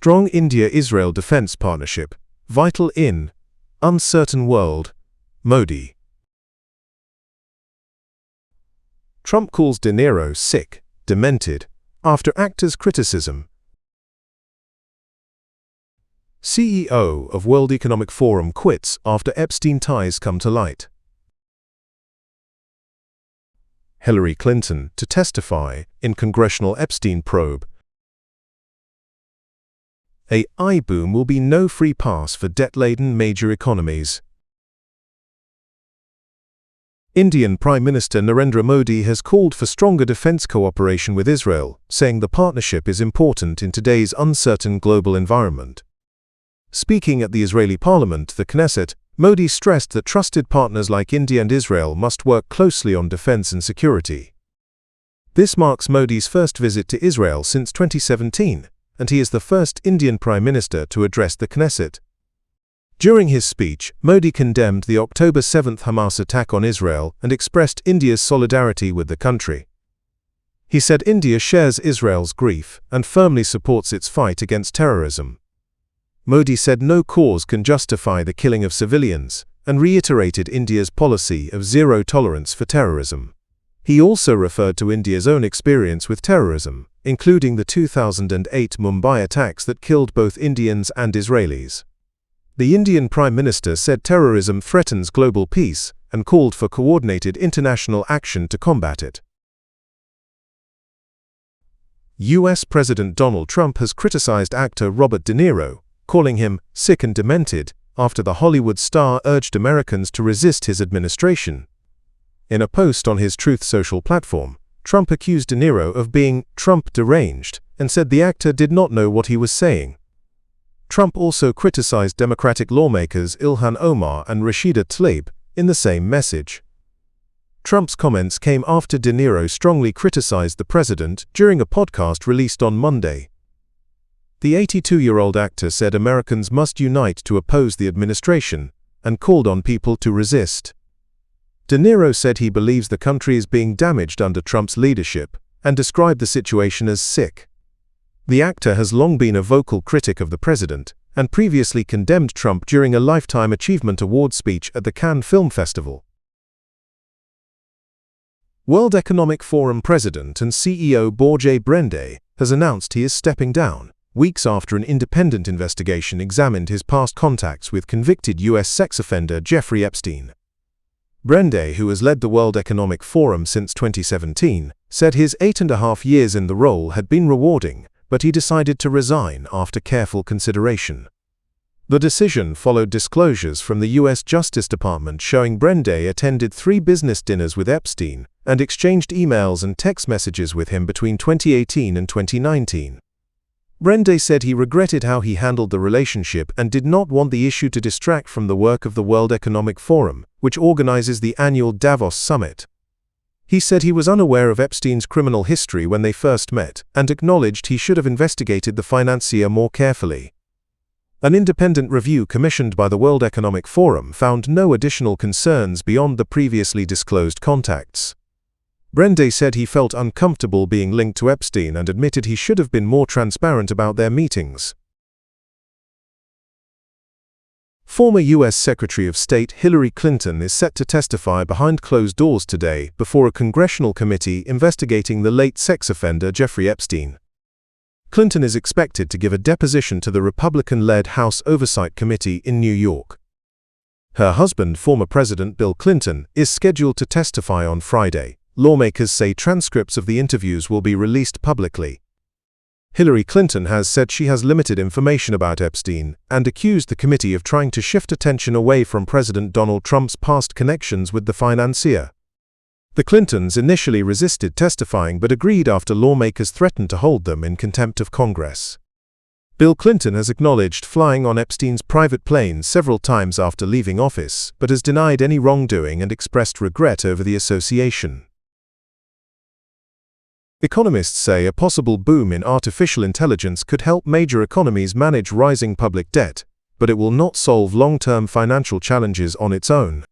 Strong India-Israel defense partnership, vital in uncertain world, Modi. Trump calls De Niro sick, demented, after actor's criticism. CEO of World Economic Forum quits after Epstein ties come to light. Hillary Clinton to testify in congressional Epstein probe. AI boom will be no free pass for debt-laden major economies. Indian Prime Minister Narendra Modi has called for stronger defense cooperation with Israel, saying the partnership is important in today's uncertain global environment. Speaking at the Israeli parliament, the Knesset, Modi stressed that trusted partners like India and Israel must work closely on defense and security. This marks Modi's first visit to Israel since 2017, and he is the first Indian Prime Minister to address the Knesset. During his speech, Modi condemned the October 7 Hamas attack on Israel and expressed India's solidarity with the country. He said India shares Israel's grief and firmly supports its fight against terrorism. Modi said no cause can justify the killing of civilians and reiterated India's policy of zero tolerance for terrorism. He also referred to India's own experience with terrorism, including the 2008 Mumbai attacks that killed both Indians and Israelis. The Indian Prime Minister said terrorism threatens global peace and called for coordinated international action to combat it. U.S. President Donald Trump has criticized actor Robert De Niro, calling him sick and demented, after the Hollywood star urged Americans to resist his administration. In a post on his Truth Social platform, Trump accused De Niro of being Trump deranged and said the actor did not know what he was saying. Trump also criticized Democratic lawmakers Ilhan Omar and Rashida Tlaib in the same message. Trump's comments came after De Niro strongly criticized the president during a podcast released on Monday. The 82-year-old actor said Americans must unite to oppose the administration and called on people to resist. De Niro said he believes the country is being damaged under Trump's leadership and described the situation as sick. The actor has long been a vocal critic of the president and previously condemned Trump during a Lifetime Achievement Award speech at the Cannes Film Festival. World Economic Forum President and CEO Borje Brende has announced he is stepping down, weeks after an independent investigation examined his past contacts with convicted U.S. sex offender Jeffrey Epstein. Brende, who has led the World Economic Forum since 2017, said his 8.5 years in the role had been rewarding, but he decided to resign after careful consideration. The decision followed disclosures from the U.S. Justice Department showing Brende attended 3 business dinners with Epstein and exchanged emails and text messages with him between 2018 and 2019. Brende said he regretted how he handled the relationship and did not want the issue to distract from the work of the World Economic Forum, which organizes the annual Davos Summit. He said he was unaware of Epstein's criminal history when they first met and acknowledged he should have investigated the financier more carefully. An independent review commissioned by the World Economic Forum found no additional concerns beyond the previously disclosed contacts. Brende said he felt uncomfortable being linked to Epstein and admitted he should have been more transparent about their meetings. Former U.S. Secretary of State Hillary Clinton is set to testify behind closed doors today before a congressional committee investigating the late sex offender Jeffrey Epstein. Clinton is expected to give a deposition to the Republican-led House Oversight Committee in New York. Her husband, former President Bill Clinton, is scheduled to testify on Friday. Lawmakers say transcripts of the interviews will be released publicly. Hillary Clinton has said she has limited information about Epstein and accused the committee of trying to shift attention away from President Donald Trump's past connections with the financier. The Clintons initially resisted testifying but agreed after lawmakers threatened to hold them in contempt of Congress. Bill Clinton has acknowledged flying on Epstein's private plane several times after leaving office, but has denied any wrongdoing and expressed regret over the association. Economists say a possible boom in artificial intelligence could help major economies manage rising public debt, but it will not solve long-term financial challenges on its own.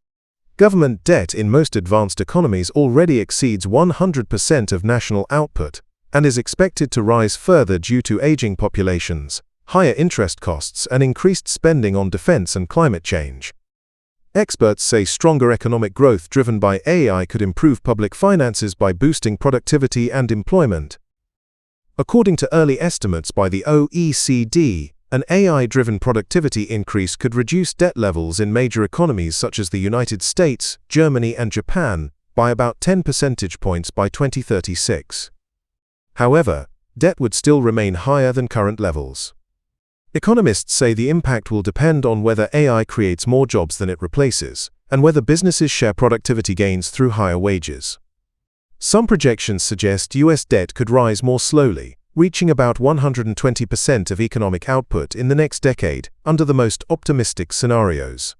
Government debt in most advanced economies already exceeds 100% of national output and is expected to rise further due to aging populations, higher interest costs, and increased spending on defense and climate change. Experts say stronger economic growth driven by AI could improve public finances by boosting productivity and employment. According to early estimates by the OECD, an AI-driven productivity increase could reduce debt levels in major economies such as the United States, Germany, and Japan by about 10 percentage points by 2036. However, debt would still remain higher than current levels. Economists say the impact will depend on whether AI creates more jobs than it replaces, and whether businesses share productivity gains through higher wages. Some projections suggest U.S. debt could rise more slowly, reaching about 120% of economic output in the next decade under the most optimistic scenarios.